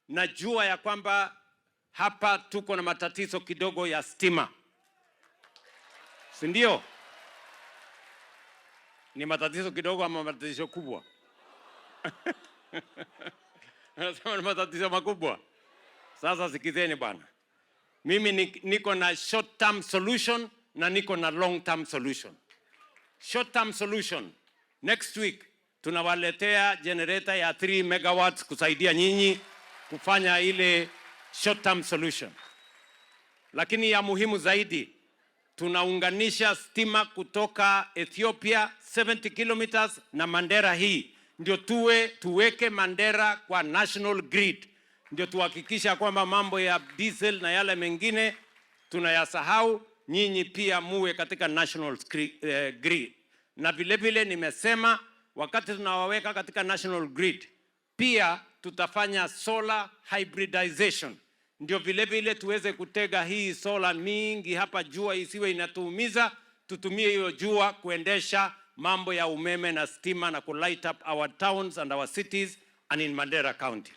najua ya kwamba hapa tuko na matatizo kidogo ya stima. Si ndio? Ni matatizo kidogo ama matatizo kubwa? Nasema ni matatizo makubwa. Sasa sikizeni bwana. Mimi niko na short term solution na niko na long term solution. Short term solution, next week tunawaletea generator ya 3 megawatts kusaidia nyinyi kufanya ile short term solution. Lakini ya muhimu zaidi, tunaunganisha stima kutoka Ethiopia 70 kilometers na Mandera hii. Ndio tuweke Mandera kwa national grid. Ndio tuhakikisha kwamba mambo ya diesel na yale mengine tunayasahau, nyinyi pia muwe katika national grid. Na vile vile nimesema wakati tunawaweka katika national grid, pia tutafanya solar hybridization. Ndio vile vile tuweze kutega hii solar mingi hapa, jua isiwe inatuumiza, tutumie hiyo jua kuendesha mambo ya umeme na stima na kulight up our towns and our cities and in Mandera County.